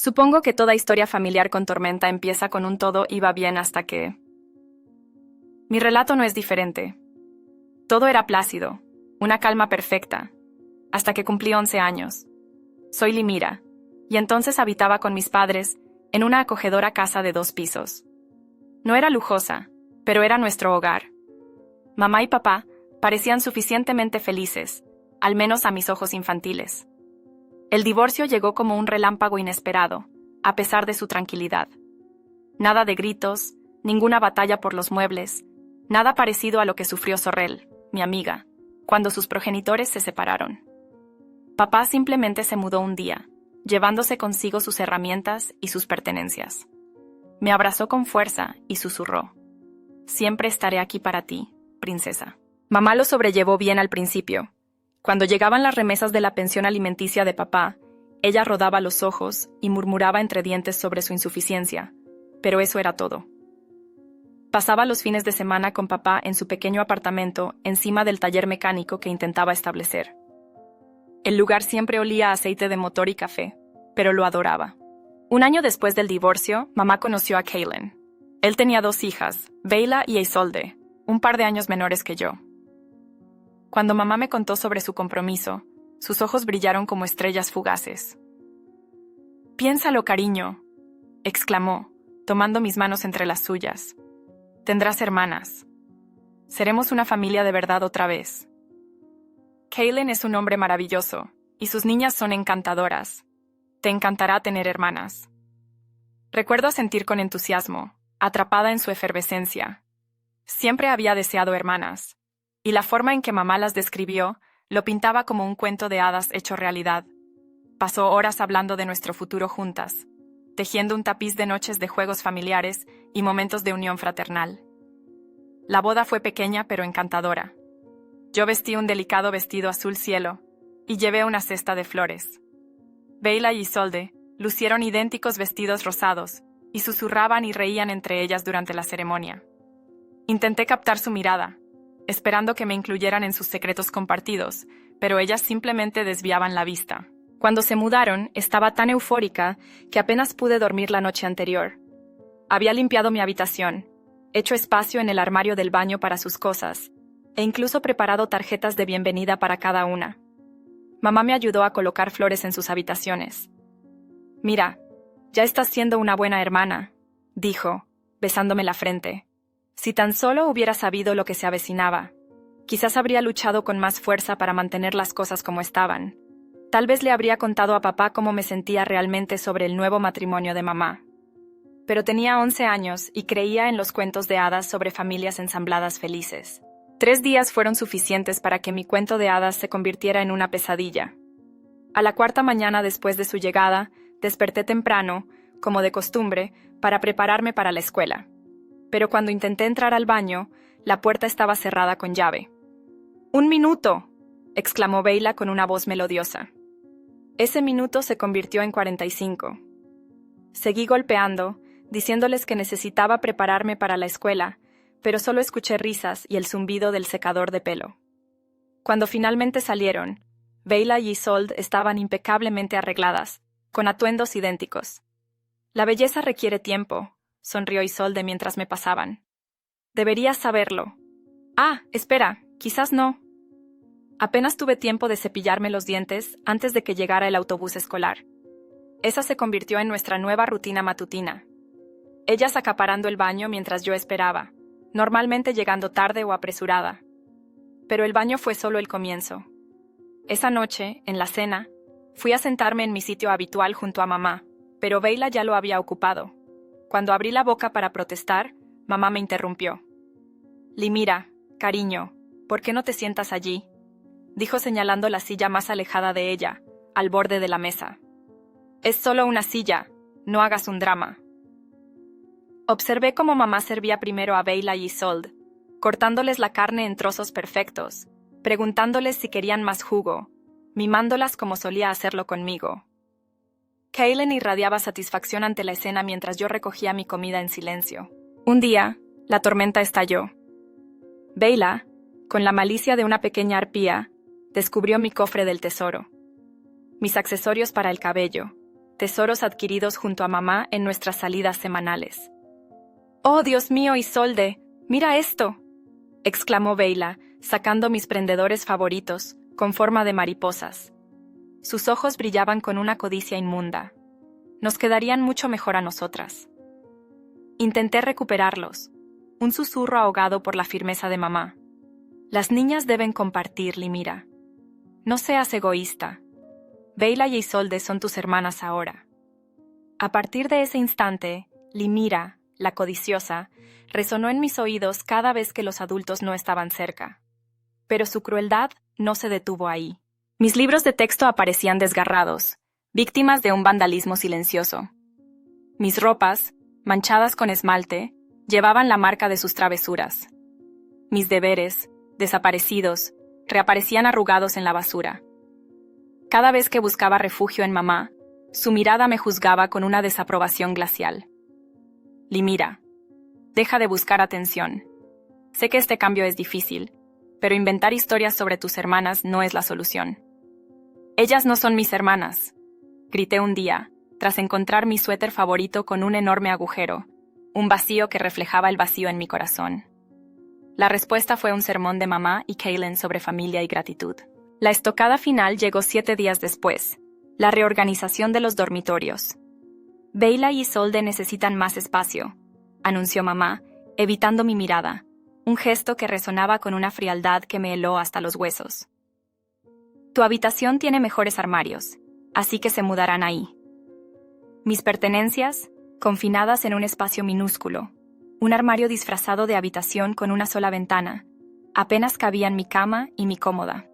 Supongo que toda historia familiar con tormenta empieza con un todo iba bien hasta que... Mi relato no es diferente. Todo era plácido, una calma perfecta, hasta que cumplí 11 años. Soy Limira, y entonces habitaba con mis padres en una acogedora casa de 2 pisos. No era lujosa, pero era nuestro hogar. Mamá y papá parecían suficientemente felices, al menos a mis ojos infantiles. El divorcio llegó como un relámpago inesperado, a pesar de su tranquilidad. Nada de gritos, ninguna batalla por los muebles, nada parecido a lo que sufrió Sorrel, mi amiga, cuando sus progenitores se separaron. Papá simplemente se mudó un día, llevándose consigo sus herramientas y sus pertenencias. Me abrazó con fuerza y susurró: «Siempre estaré aquí para ti, princesa». Mamá lo sobrellevó bien al principio. Cuando llegaban las remesas de la pensión alimenticia de papá, ella rodaba los ojos y murmuraba entre dientes sobre su insuficiencia, pero eso era todo. Pasaba los fines de semana con papá en su pequeño apartamento encima del taller mecánico que intentaba establecer. El lugar siempre olía a aceite de motor y café, pero lo adoraba. Un año después del divorcio, mamá conoció a Kaylen. Él tenía 2 hijas, Beyla y Isolde, un par de años menores que yo. Cuando mamá me contó sobre su compromiso, sus ojos brillaron como estrellas fugaces. «Piénsalo, cariño», exclamó, tomando mis manos entre las suyas. «Tendrás hermanas. Seremos una familia de verdad otra vez». Kaylen es un hombre maravilloso, y sus niñas son encantadoras. Te encantará tener hermanas. Recuerdo sentir con entusiasmo, atrapada en su efervescencia. Siempre había deseado hermanas, y la forma en que mamá las describió lo pintaba como un cuento de hadas hecho realidad. Pasó horas hablando de nuestro futuro juntas, tejiendo un tapiz de noches de juegos familiares y momentos de unión fraternal. La boda fue pequeña pero encantadora. Yo vestí un delicado vestido azul cielo y llevé una cesta de flores. Beyla y Isolde lucieron idénticos vestidos rosados y susurraban y reían entre ellas durante la ceremonia. Intenté captar su mirada, esperando que me incluyeran en sus secretos compartidos, pero ellas simplemente desviaban la vista. Cuando se mudaron, estaba tan eufórica que apenas pude dormir la noche anterior. Había limpiado mi habitación, hecho espacio en el armario del baño para sus cosas, e incluso preparado tarjetas de bienvenida para cada una. Mamá me ayudó a colocar flores en sus habitaciones. «Mira, ya estás siendo una buena hermana», dijo, besándome la frente. Si tan solo hubiera sabido lo que se avecinaba, quizás habría luchado con más fuerza para mantener las cosas como estaban. Tal vez le habría contado a papá cómo me sentía realmente sobre el nuevo matrimonio de mamá. Pero tenía 11 años y creía en los cuentos de hadas sobre familias ensambladas felices. 3 días fueron suficientes para que mi cuento de hadas se convirtiera en una pesadilla. A la 4ª mañana después de su llegada, desperté temprano, como de costumbre, para prepararme para la escuela. Pero cuando intenté entrar al baño, la puerta estaba cerrada con llave. «¡Un minuto!», exclamó Beyla con una voz melodiosa. Ese minuto se convirtió en 45. Seguí golpeando, diciéndoles que necesitaba prepararme para la escuela, pero solo escuché risas y el zumbido del secador de pelo. Cuando finalmente salieron, Beyla y Isolde estaban impecablemente arregladas, con atuendos idénticos. «La belleza requiere tiempo», sonrió Isolde mientras me pasaban. «Deberías saberlo». «Ah, espera, quizás no». Apenas tuve tiempo de cepillarme los dientes antes de que llegara el autobús escolar. Esa se convirtió en nuestra nueva rutina matutina. Ellas acaparando el baño mientras yo esperaba, normalmente llegando tarde o apresurada. Pero el baño fue solo el comienzo. Esa noche, en la cena, fui a sentarme en mi sitio habitual junto a mamá, pero Beyla ya lo había ocupado. Cuando abrí la boca para protestar, mamá me interrumpió. «Limira, cariño, ¿por qué no te sientas allí?», dijo señalando la silla más alejada de ella, al borde de la mesa. «Es solo una silla, no hagas un drama». Observé cómo mamá servía primero a Beyla y Isolde, cortándoles la carne en trozos perfectos, preguntándoles si querían más jugo, mimándolas como solía hacerlo conmigo. Kaylen irradiaba satisfacción ante la escena mientras yo recogía mi comida en silencio. Un día, la tormenta estalló. Beyla, con la malicia de una pequeña arpía, descubrió mi cofre del tesoro. Mis accesorios para el cabello, tesoros adquiridos junto a mamá en nuestras salidas semanales. «¡Oh, Dios mío, Isolde! ¡Mira esto!», exclamó Beyla, sacando mis prendedores favoritos, con forma de mariposas. Sus ojos brillaban con una codicia inmunda. Nos quedarían mucho mejor a nosotras. Intenté recuperarlos. Un susurro ahogado por la firmeza de mamá. «Las niñas deben compartir, Limira. No seas egoísta. Beyla y Isolde son tus hermanas ahora». A partir de ese instante, Limira, la codiciosa, resonó en mis oídos cada vez que los adultos no estaban cerca. Pero su crueldad no se detuvo ahí. Mis libros de texto aparecían desgarrados, víctimas de un vandalismo silencioso. Mis ropas, manchadas con esmalte, llevaban la marca de sus travesuras. Mis deberes, desaparecidos, reaparecían arrugados en la basura. Cada vez que buscaba refugio en mamá, su mirada me juzgaba con una desaprobación glacial. «Limira, deja de buscar atención. Sé que este cambio es difícil, pero inventar historias sobre tus hermanas no es la solución». «Ellas no son mis hermanas», grité un día, tras encontrar mi suéter favorito con un enorme agujero, un vacío que reflejaba el vacío en mi corazón. La respuesta fue un sermón de mamá y Kaylin sobre familia y gratitud. La estocada final llegó 7 días después, la reorganización de los dormitorios. «Beyla y Isolde necesitan más espacio», anunció mamá, evitando mi mirada, un gesto que resonaba con una frialdad que me heló hasta los huesos. «Tu habitación tiene mejores armarios, así que se mudarán ahí». Mis pertenencias, confinadas en un espacio minúsculo, un armario disfrazado de habitación con una sola ventana, apenas cabían mi cama y mi cómoda.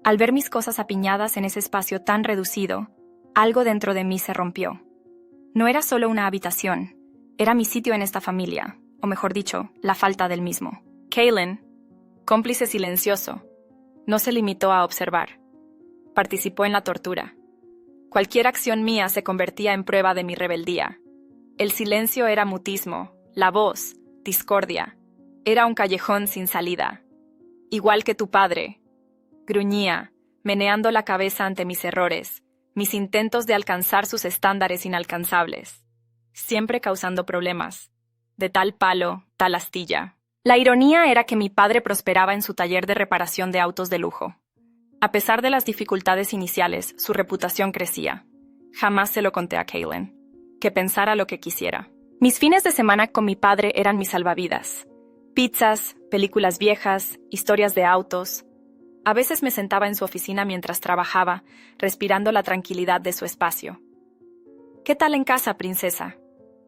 Al ver mis cosas apiñadas en ese espacio tan reducido, algo dentro de mí se rompió. No era solo una habitación, era mi sitio en esta familia, o mejor dicho, la falta del mismo. Kaylin, cómplice silencioso, no se limitó a observar. Participó en la tortura. Cualquier acción mía se convertía en prueba de mi rebeldía. El silencio era mutismo, la voz, discordia. Era un callejón sin salida. «Igual que tu padre», gruñía, meneando la cabeza ante mis errores, mis intentos de alcanzar sus estándares inalcanzables, siempre causando problemas. De tal palo, tal astilla. La ironía era que mi padre prosperaba en su taller de reparación de autos de lujo. A pesar de las dificultades iniciales, su reputación crecía. Jamás se lo conté a Kaylin, que pensara lo que quisiera. Mis fines de semana con mi padre eran mis salvavidas. Pizzas, películas viejas, historias de autos. A veces me sentaba en su oficina mientras trabajaba, respirando la tranquilidad de su espacio. «¿Qué tal en casa, princesa?»,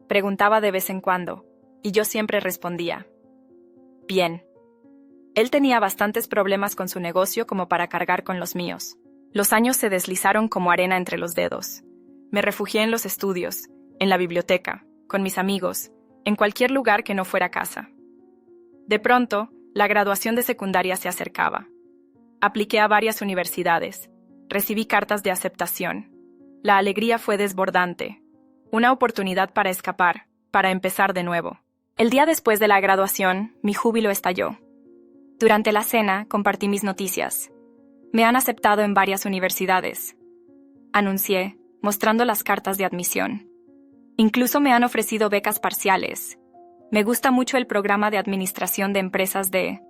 preguntaba de vez en cuando, y yo siempre respondía: «Bien». Él tenía bastantes problemas con su negocio como para cargar con los míos. Los años se deslizaron como arena entre los dedos. Me refugié en los estudios, en la biblioteca, con mis amigos, en cualquier lugar que no fuera casa. De pronto, la graduación de secundaria se acercaba. Apliqué a varias universidades. Recibí cartas de aceptación. La alegría fue desbordante. Una oportunidad para escapar, para empezar de nuevo. El día después de la graduación, mi júbilo estalló. Durante la cena, compartí mis noticias. «Me han aceptado en varias universidades», anuncié, mostrando las cartas de admisión. «Incluso me han ofrecido becas parciales. Me gusta mucho el programa de administración de empresas de...».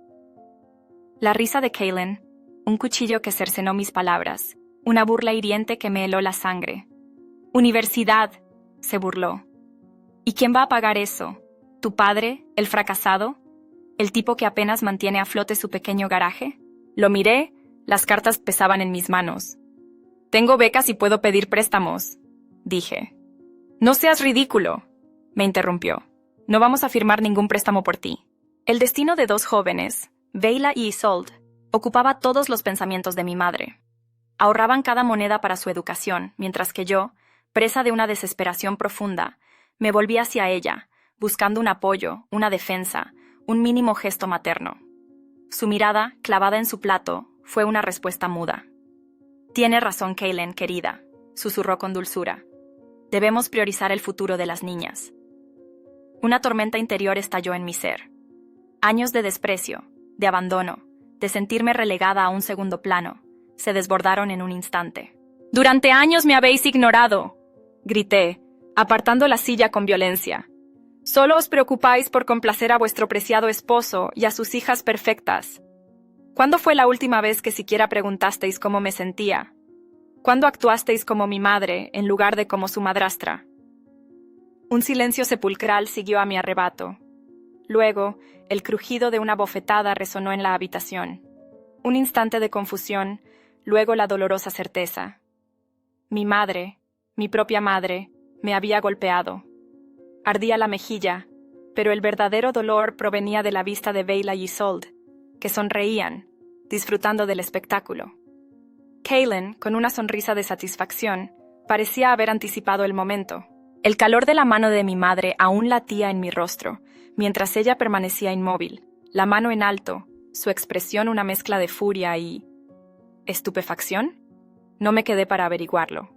La risa de Kaylin, un cuchillo que cercenó mis palabras, una burla hiriente que me heló la sangre. «Universidad», se burló. «¿Y quién va a pagar eso? ¿Tu padre, el fracasado? ¿El tipo que apenas mantiene a flote su pequeño garaje?» Lo miré, las cartas pesaban en mis manos. «Tengo becas y puedo pedir préstamos», dije. «No seas ridículo», me interrumpió. «No vamos a firmar ningún préstamo por ti». El destino de 2 jóvenes, Beyla y Isolde, ocupaba todos los pensamientos de mi madre. Ahorraban cada moneda para su educación, mientras que yo, presa de una desesperación profunda, me volví hacia ella, buscando un apoyo, una defensa, un mínimo gesto materno. Su mirada, clavada en su plato, fue una respuesta muda. «Tiene razón, Kaylin, querida», susurró con dulzura. «Debemos priorizar el futuro de las niñas». Una tormenta interior estalló en mi ser. Años de desprecio, de abandono, de sentirme relegada a un segundo plano, se desbordaron en un instante. «Durante años me habéis ignorado», grité, apartando la silla con violencia. Solo os preocupáis por complacer a vuestro preciado esposo y a sus hijas perfectas. ¿Cuándo fue la última vez que siquiera preguntasteis cómo me sentía? ¿Cuándo actuasteis como mi madre en lugar de como su madrastra? Un silencio sepulcral siguió a mi arrebato. Luego, el crujido de una bofetada resonó en la habitación. Un instante de confusión, luego la dolorosa certeza. Mi madre, mi propia madre, me había golpeado. Ardía la mejilla, pero el verdadero dolor provenía de la vista de Beyla y Isolde, que sonreían, disfrutando del espectáculo. Kaylin, con una sonrisa de satisfacción, parecía haber anticipado el momento. El calor de la mano de mi madre aún latía en mi rostro, mientras ella permanecía inmóvil, la mano en alto, su expresión una mezcla de furia y... ¿estupefacción? No me quedé para averiguarlo.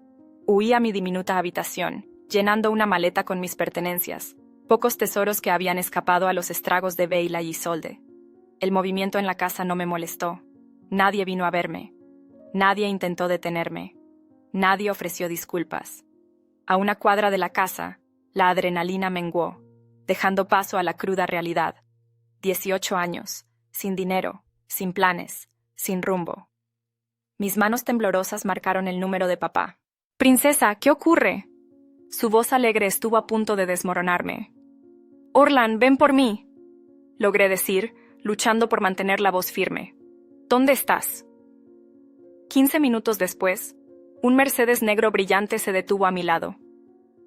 Huí a mi diminuta habitación, llenando una maleta con mis pertenencias, pocos tesoros que habían escapado a los estragos de Beyla y Isolde. El movimiento en la casa no me molestó. Nadie vino a verme. Nadie intentó detenerme. Nadie ofreció disculpas. A una cuadra de la casa, la adrenalina menguó, dejando paso a la cruda realidad. 18 años, sin dinero, sin planes, sin rumbo. Mis manos temblorosas marcaron el número de papá. «Princesa, ¿qué ocurre?» Su voz alegre estuvo a punto de desmoronarme. «Orlan, ven por mí», logré decir, luchando por mantener la voz firme. «¿Dónde estás?» 15 minutos después, un Mercedes negro brillante se detuvo a mi lado.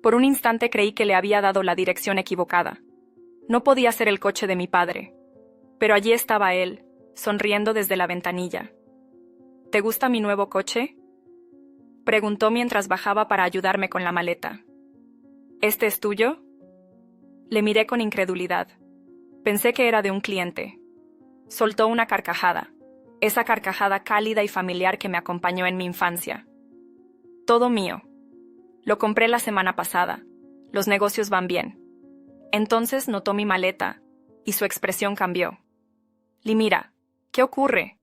Por un instante creí que le había dado la dirección equivocada. No podía ser el coche de mi padre. Pero allí estaba él, sonriendo desde la ventanilla. «¿Te gusta mi nuevo coche?», preguntó mientras bajaba para ayudarme con la maleta. «¿Este es tuyo?». Le miré con incredulidad. Pensé que era de un cliente. Soltó una carcajada, esa carcajada cálida y familiar que me acompañó en mi infancia. «Todo mío. Lo compré la semana pasada. Los negocios van bien». Entonces notó mi maleta, y su expresión cambió. «Limira, ¿qué ocurre?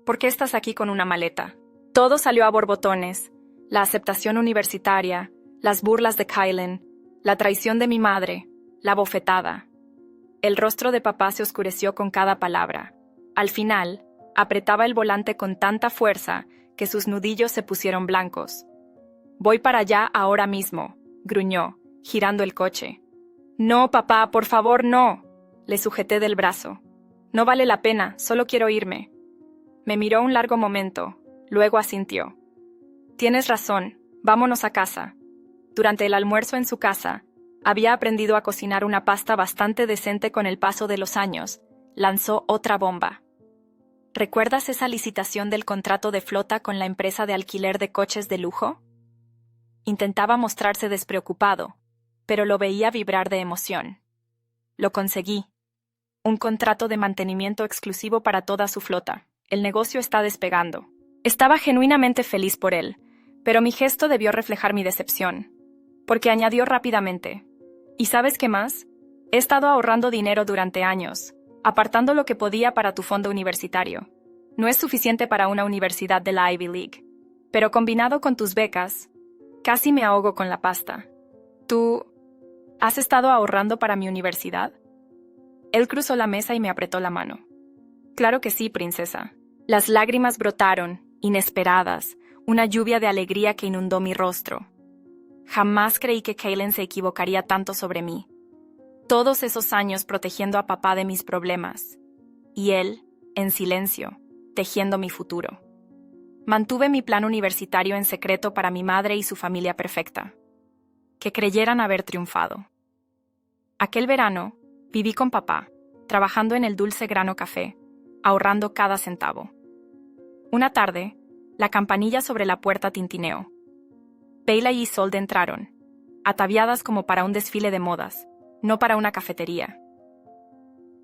¿Por qué estás aquí con una maleta?». Todo salió a borbotones. La aceptación universitaria, las burlas de Kaylin, la traición de mi madre, la bofetada. El rostro de papá se oscureció con cada palabra. Al final, apretaba el volante con tanta fuerza que sus nudillos se pusieron blancos. «Voy para allá ahora mismo», gruñó, girando el coche. «No, papá, por favor, no». Le sujeté del brazo. «No vale la pena, solo quiero irme». Me miró un largo momento, luego asintió. «Tienes razón, vámonos a casa». Durante el almuerzo en su casa, había aprendido a cocinar una pasta bastante decente con el paso de los años. Lanzó otra bomba. ¿Recuerdas esa licitación del contrato de flota con la empresa de alquiler de coches de lujo? Intentaba mostrarse despreocupado, pero lo veía vibrar de emoción. Lo conseguí. Un contrato de mantenimiento exclusivo para toda su flota. El negocio está despegando. Estaba genuinamente feliz por él, pero mi gesto debió reflejar mi decepción, porque añadió rápidamente: «¿Y sabes qué más? He estado ahorrando dinero durante años, apartando lo que podía para tu fondo universitario. No es suficiente para una universidad de la Ivy League, pero combinado con tus becas, casi me ahogo con la pasta. ¿Tú has estado ahorrando para mi universidad?». Él cruzó la mesa y me apretó la mano. «Claro que sí, princesa». Las lágrimas brotaron, inesperadas, una lluvia de alegría que inundó mi rostro. Jamás creí que Kaylin se equivocaría tanto sobre mí. Todos esos años protegiendo a papá de mis problemas. Y él, en silencio, tejiendo mi futuro. Mantuve mi plan universitario en secreto para mi madre y su familia perfecta. Que creyeran haber triunfado. Aquel verano, viví con papá, trabajando en el Dulce Grano Café, ahorrando cada centavo. Una tarde, la campanilla sobre la puerta tintineó. Beyla y Isolde entraron, ataviadas como para un desfile de modas, no para una cafetería.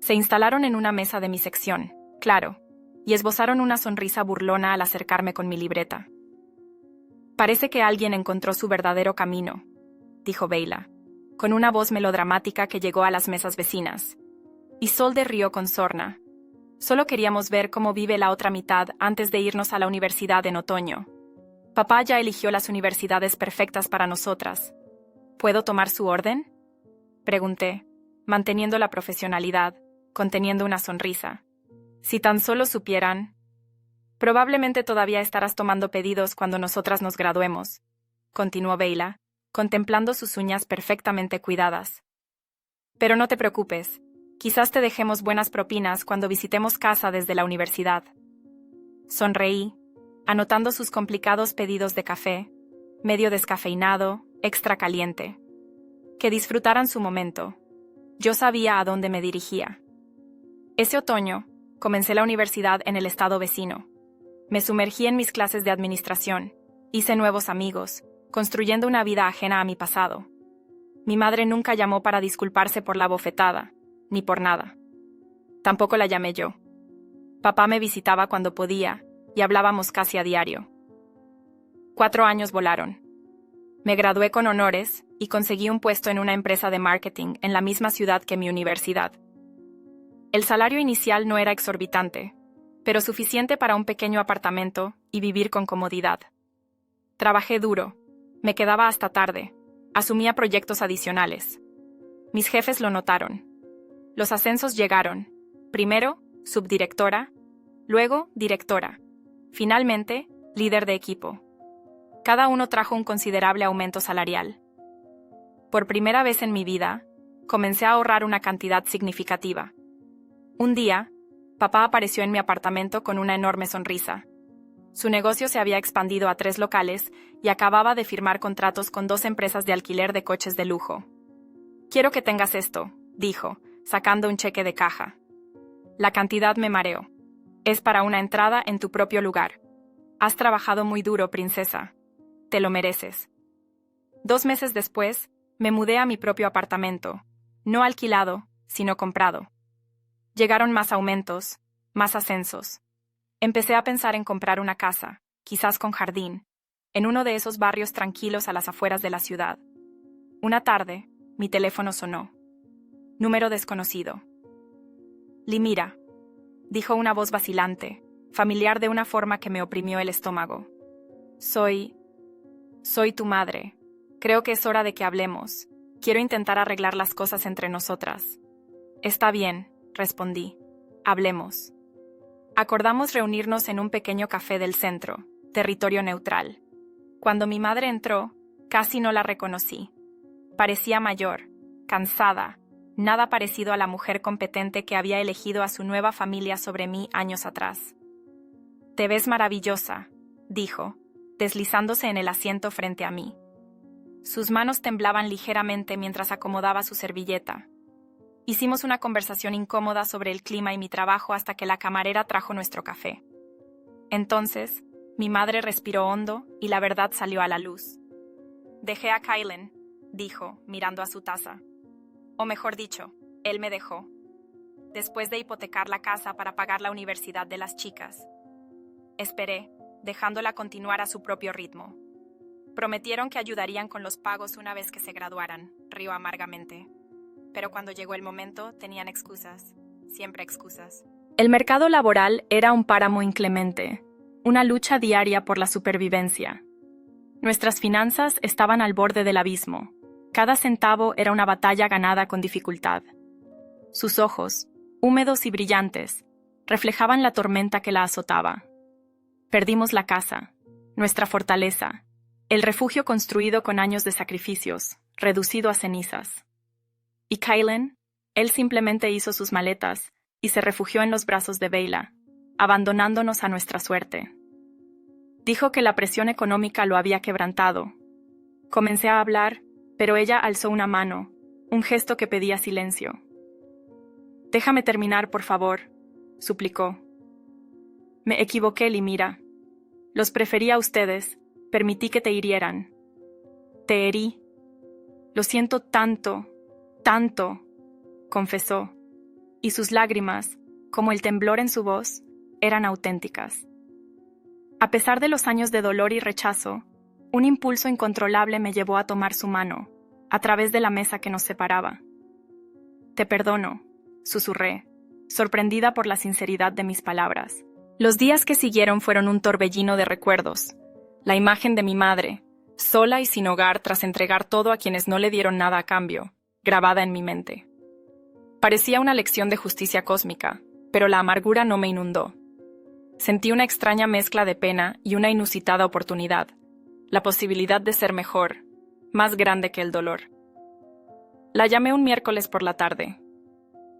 Se instalaron en una mesa de mi sección, claro, y esbozaron una sonrisa burlona al acercarme con mi libreta. «Parece que alguien encontró su verdadero camino», dijo Beyla, con una voz melodramática que llegó a las mesas vecinas. Isolde rió con sorna. «Solo queríamos ver cómo vive la otra mitad antes de irnos a la universidad en otoño». Papá ya eligió las universidades perfectas para nosotras. ¿Puedo tomar su orden? Pregunté, manteniendo la profesionalidad, conteniendo una sonrisa. Si tan solo supieran. Probablemente todavía estarás tomando pedidos cuando nosotras nos graduemos, continuó Beyla, contemplando sus uñas perfectamente cuidadas. Pero no te preocupes, quizás te dejemos buenas propinas cuando visitemos casa desde la universidad. Sonreí, anotando sus complicados pedidos de café, medio descafeinado, extra caliente. Que disfrutaran su momento. Yo sabía a dónde me dirigía. Ese otoño, comencé la universidad en el estado vecino. Me sumergí en mis clases de administración, hice nuevos amigos, construyendo una vida ajena a mi pasado. Mi madre nunca llamó para disculparse por la bofetada, ni por nada. Tampoco la llamé yo. Papá me visitaba cuando podía, y hablábamos casi a diario. 4 años volaron. Me gradué con honores y conseguí un puesto en una empresa de marketing en la misma ciudad que mi universidad. El salario inicial no era exorbitante, pero suficiente para un pequeño apartamento y vivir con comodidad. Trabajé duro, me quedaba hasta tarde, asumía proyectos adicionales. Mis jefes lo notaron. Los ascensos llegaron, primero subdirectora, luego directora, finalmente líder de equipo. Cada uno trajo un considerable aumento salarial. Por primera vez en mi vida, comencé a ahorrar una cantidad significativa. Un día, papá apareció en mi apartamento con una enorme sonrisa. Su negocio se había expandido a 3 locales y acababa de firmar contratos con 2 empresas de alquiler de coches de lujo. «Quiero que tengas esto», dijo, sacando un cheque de caja. La cantidad me mareó. «Es para una entrada en tu propio lugar. Has trabajado muy duro, princesa. Te lo mereces». 2 meses después, me mudé a mi propio apartamento, no alquilado, sino comprado. Llegaron más aumentos, más ascensos. Empecé a pensar en comprar una casa, quizás con jardín, en uno de esos barrios tranquilos a las afueras de la ciudad. Una tarde, mi teléfono sonó. Número desconocido. «Limira», dijo una voz vacilante, familiar de una forma que me oprimió el estómago. Soy tu madre. Creo que es hora de que hablemos. Quiero intentar arreglar las cosas entre nosotras». «Está bien», respondí. «Hablemos». Acordamos reunirnos en un pequeño café del centro, territorio neutral. Cuando mi madre entró, casi no la reconocí. Parecía mayor, cansada, nada parecido a la mujer competente que había elegido a su nueva familia sobre mí años atrás. «Te ves maravillosa», dijo, deslizándose en el asiento frente a mí. Sus manos temblaban ligeramente mientras acomodaba su servilleta. Hicimos una conversación incómoda sobre el clima y mi trabajo hasta que la camarera trajo nuestro café. Entonces, mi madre respiró hondo y la verdad salió a la luz. «Dejé a Kylen», dijo, mirando a su taza. O mejor dicho, él me dejó. Después de hipotecar la casa para pagar la universidad de las chicas. Esperé, dejándola continuar a su propio ritmo. Prometieron que ayudarían con los pagos una vez que se graduaran, rió amargamente. Pero cuando llegó el momento, tenían excusas, siempre excusas. El mercado laboral era un páramo inclemente, una lucha diaria por la supervivencia. Nuestras finanzas estaban al borde del abismo. Cada centavo era una batalla ganada con dificultad. Sus ojos, húmedos y brillantes, reflejaban la tormenta que la azotaba. Perdimos la casa, nuestra fortaleza, el refugio construido con años de sacrificios, reducido a cenizas. Y Kylen, él simplemente hizo sus maletas y se refugió en los brazos de Beyla, abandonándonos a nuestra suerte. Dijo que la presión económica lo había quebrantado. Comencé a hablar, pero ella alzó una mano, un gesto que pedía silencio. «Déjame terminar, por favor», suplicó. «Me equivoqué, Limira. Los preferí a ustedes, permití que te hirieran. Te herí. Lo siento tanto, tanto», confesó, y sus lágrimas, como el temblor en su voz, eran auténticas. A pesar de los años de dolor y rechazo, un impulso incontrolable me llevó a tomar su mano, a través de la mesa que nos separaba. «Te perdono», susurré, sorprendida por la sinceridad de mis palabras. Los días que siguieron fueron un torbellino de recuerdos. La imagen de mi madre, sola y sin hogar tras entregar todo a quienes no le dieron nada a cambio, grabada en mi mente. Parecía una lección de justicia cósmica, pero la amargura no me inundó. Sentí una extraña mezcla de pena y una inusitada oportunidad, la posibilidad de ser mejor, más grande que el dolor. La llamé un miércoles por la tarde.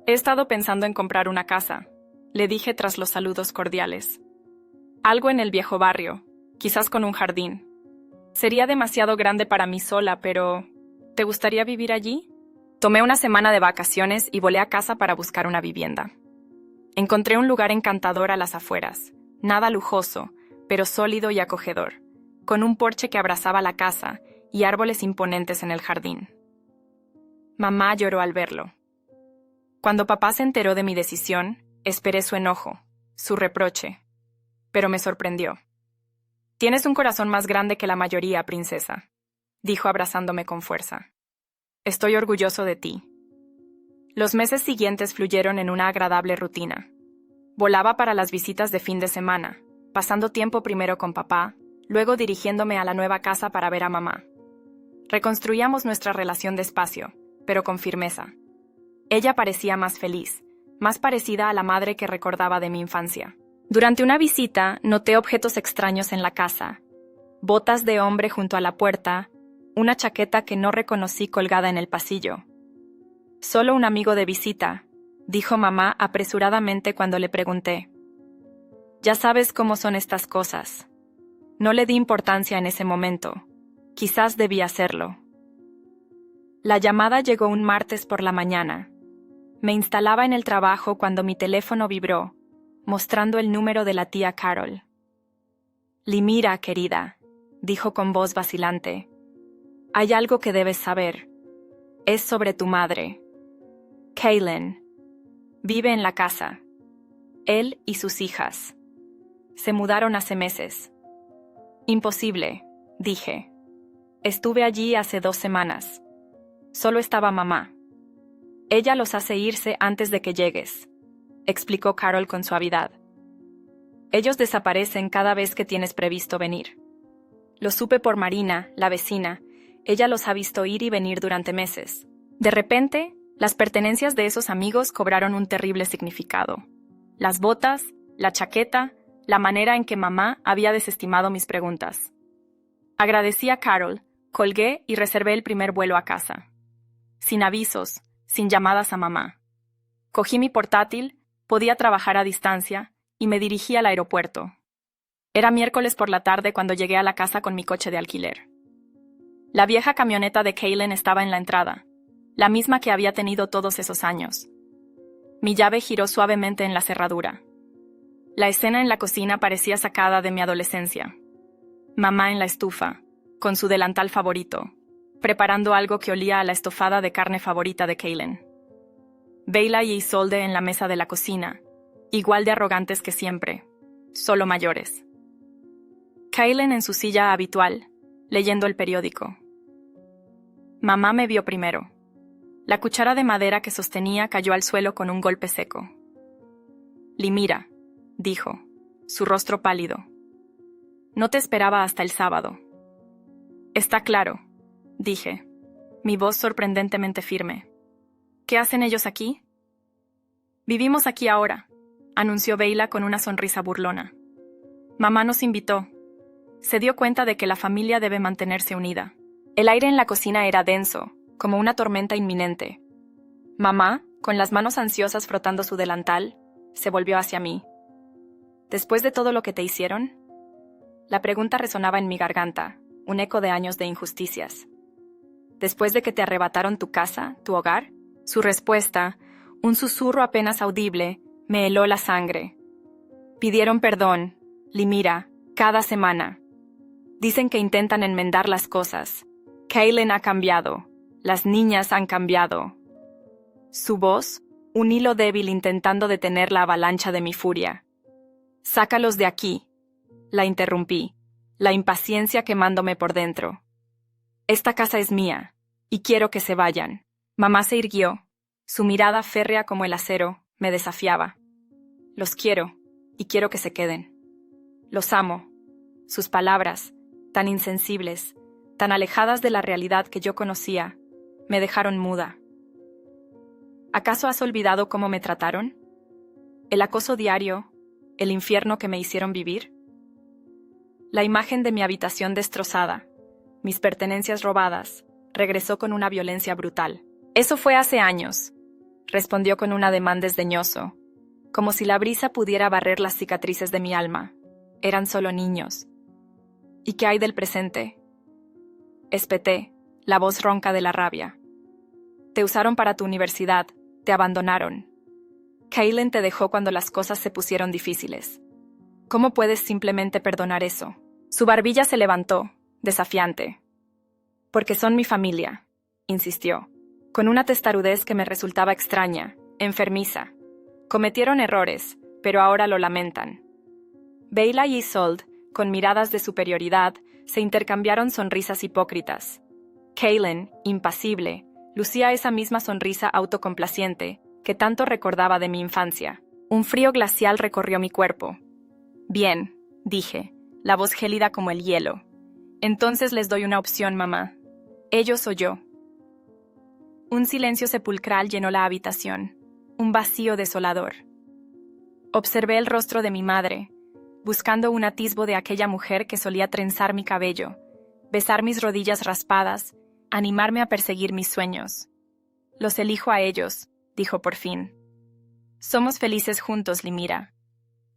He estado pensando en comprar una casa, le dije tras los saludos cordiales. Algo en el viejo barrio, quizás con un jardín. Sería demasiado grande para mí sola, pero ¿te gustaría vivir allí? Tomé una semana de vacaciones y volé a casa para buscar una vivienda. Encontré un lugar encantador a las afueras, nada lujoso, pero sólido y acogedor, con un porche que abrazaba la casa y árboles imponentes en el jardín. Mamá lloró al verlo. Cuando papá se enteró de mi decisión, esperé su enojo, su reproche, pero me sorprendió. «Tienes un corazón más grande que la mayoría, princesa», dijo abrazándome con fuerza. «Estoy orgulloso de ti». Los meses siguientes fluyeron en una agradable rutina. Volaba para las visitas de fin de semana, pasando tiempo primero con papá, luego dirigiéndome a la nueva casa para ver a mamá. Reconstruíamos nuestra relación despacio, pero con firmeza. Ella parecía más feliz, más parecida a la madre que recordaba de mi infancia. Durante una visita, noté objetos extraños en la casa. Botas de hombre junto a la puerta, una chaqueta que no reconocí colgada en el pasillo. «Solo un amigo de visita», dijo mamá apresuradamente cuando le pregunté. «Ya sabes cómo son estas cosas». No le di importancia en ese momento. Quizás debía hacerlo. La llamada llegó un martes por la mañana. Me instalaba en el trabajo cuando mi teléfono vibró, mostrando el número de la tía Carol. «Limira, querida», dijo con voz vacilante. «Hay algo que debes saber. Es sobre tu madre. Kaylin. Vive en la casa. Él y sus hijas. Se mudaron hace meses». «Imposible», dije. «Estuve allí hace 2 semanas. Solo estaba mamá. Ella los hace irse antes de que llegues», explicó Carol con suavidad. «Ellos desaparecen cada vez que tienes previsto venir. Lo supe por Marina, la vecina. Ella los ha visto ir y venir durante meses. De repente, las pertenencias de esos amigos cobraron un terrible significado. Las botas, la chaqueta, la manera en que mamá había desestimado mis preguntas. Agradecí a Carol, colgué y reservé el primer vuelo a casa. Sin avisos, sin llamadas a mamá. Cogí mi portátil, podía trabajar a distancia, y me dirigí al aeropuerto. Era miércoles por la tarde cuando llegué a la casa con mi coche de alquiler. La vieja camioneta de Kaylin estaba en la entrada, la misma que había tenido todos esos años. Mi llave giró suavemente en la cerradura. La escena en la cocina parecía sacada de mi adolescencia. Mamá en la estufa, con su delantal favorito, preparando algo que olía a la estofada de carne favorita de Kaylin. Beyla y Isolde en la mesa de la cocina, igual de arrogantes que siempre, solo mayores. Kaylin en su silla habitual, leyendo el periódico. Mamá me vio primero. La cuchara de madera que sostenía cayó al suelo con un golpe seco. «Limira», dijo, su rostro pálido. «No te esperaba hasta el sábado». «Está claro», dije, mi voz sorprendentemente firme. «¿Qué hacen ellos aquí?» «Vivimos aquí ahora», anunció Beyla con una sonrisa burlona. «Mamá nos invitó. Se dio cuenta de que la familia debe mantenerse unida». El aire en la cocina era denso, como una tormenta inminente. Mamá, con las manos ansiosas frotando su delantal, se volvió hacia mí. «¿Después de todo lo que te hicieron?» La pregunta resonaba en mi garganta, un eco de años de injusticias. «¿Después de que te arrebataron tu casa, tu hogar?» Su respuesta, un susurro apenas audible, me heló la sangre. «Pidieron perdón, Limira, cada semana. Dicen que intentan enmendar las cosas. Kaylin ha cambiado. Las niñas han cambiado». Su voz, un hilo débil intentando detener la avalancha de mi furia. «Sácalos de aquí», la interrumpí, la impaciencia quemándome por dentro. «Esta casa es mía, y quiero que se vayan». Mamá se irguió. Su mirada férrea como el acero me desafiaba. «Los quiero, y quiero que se queden. Los amo». Sus palabras, tan insensibles, tan alejadas de la realidad que yo conocía, me dejaron muda. ¿Acaso has olvidado cómo me trataron? ¿El acoso diario? ¿El infierno que me hicieron vivir? La imagen de mi habitación destrozada, mis pertenencias robadas, regresó con una violencia brutal. Eso fue hace años, respondió con un ademán desdeñoso, como si la brisa pudiera barrer las cicatrices de mi alma. Eran solo niños. ¿Y qué hay del presente? Espeté, la voz ronca de la rabia. Te usaron para tu universidad, te abandonaron. Kaylin te dejó cuando las cosas se pusieron difíciles. ¿Cómo puedes simplemente perdonar eso? Su barbilla se levantó, desafiante. Porque son mi familia, insistió, con una testarudez que me resultaba extraña, enfermiza. Cometieron errores, pero ahora lo lamentan. Beyla y Isolde, con miradas de superioridad, se intercambiaron sonrisas hipócritas. Kaylin, impasible, lucía esa misma sonrisa autocomplaciente que tanto recordaba de mi infancia. Un frío glacial recorrió mi cuerpo. Bien, dije, la voz gélida como el hielo. Entonces les doy una opción, mamá. Ellos o yo. Un silencio sepulcral llenó la habitación, un vacío desolador. Observé el rostro de mi madre, buscando un atisbo de aquella mujer que solía trenzar mi cabello, besar mis rodillas raspadas, animarme a perseguir mis sueños. Los elijo a ellos, dijo por fin. Somos felices juntos, Limira.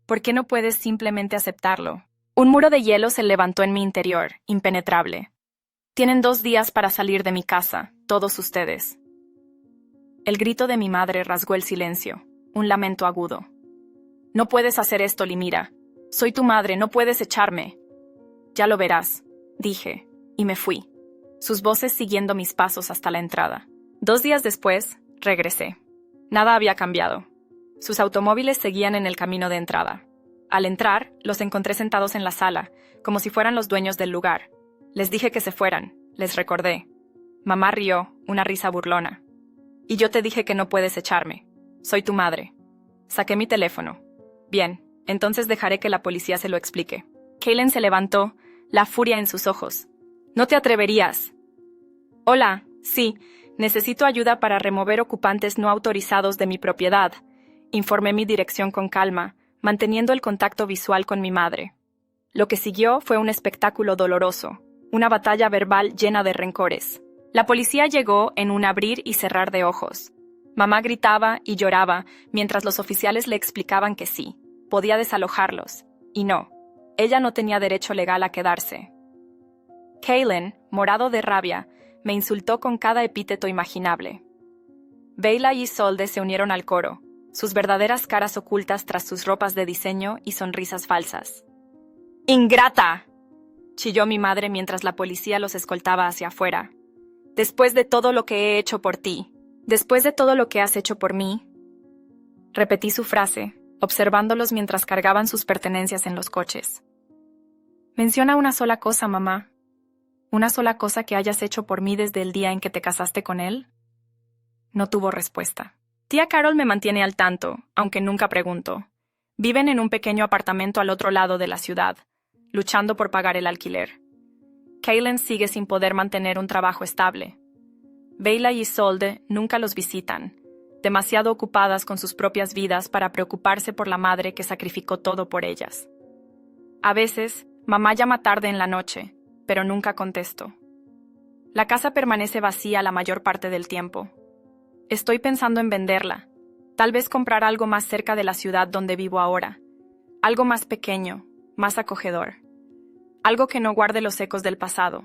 ¿Por qué no puedes simplemente aceptarlo? Un muro de hielo se levantó en mi interior, impenetrable. Tienen 2 días para salir de mi casa, todos ustedes. El grito de mi madre rasgó el silencio, un lamento agudo. No puedes hacer esto, Limira. Soy tu madre, no puedes echarme. Ya lo verás, dije, y me fui, sus voces siguiendo mis pasos hasta la entrada. 2 días después, regresé. Nada había cambiado. Sus automóviles seguían en el camino de entrada. Al entrar, los encontré sentados en la sala, como si fueran los dueños del lugar. Les dije que se fueran, les recordé. Mamá rió, una risa burlona. Y yo te dije que no puedes echarme. Soy tu madre. Saqué mi teléfono. Bien, entonces dejaré que la policía se lo explique. Kaylin se levantó, la furia en sus ojos. No te atreverías. Hola, sí, necesito ayuda para remover ocupantes no autorizados de mi propiedad. Informé mi dirección con calma, manteniendo el contacto visual con mi madre. Lo que siguió fue un espectáculo doloroso, una batalla verbal llena de rencores. La policía llegó en un abrir y cerrar de ojos. Mamá gritaba y lloraba mientras los oficiales le explicaban que sí, podía desalojarlos, y no, ella no tenía derecho legal a quedarse. Kaylin, morado de rabia, me insultó con cada epíteto imaginable. Beyla y Isolde se unieron al coro, sus verdaderas caras ocultas tras sus ropas de diseño y sonrisas falsas. ¡Ingrata!, chilló mi madre mientras la policía los escoltaba hacia afuera. Después de todo lo que he hecho por ti, después de todo lo que has hecho por mí. Repetí su frase, observándolos mientras cargaban sus pertenencias en los coches. Menciona una sola cosa, mamá. ¿Una sola cosa que hayas hecho por mí desde el día en que te casaste con él? No tuvo respuesta. Tía Carol me mantiene al tanto, aunque nunca pregunto. Viven en un pequeño apartamento al otro lado de la ciudad, luchando por pagar el alquiler. Kaylin sigue sin poder mantener un trabajo estable. Beyla y Isolde nunca los visitan, demasiado ocupadas con sus propias vidas para preocuparse por la madre que sacrificó todo por ellas. A veces, mamá llama tarde en la noche, pero nunca contesto. La casa permanece vacía la mayor parte del tiempo. Estoy pensando en venderla, tal vez comprar algo más cerca de la ciudad donde vivo ahora, algo más pequeño, más acogedor, algo que no guarde los ecos del pasado.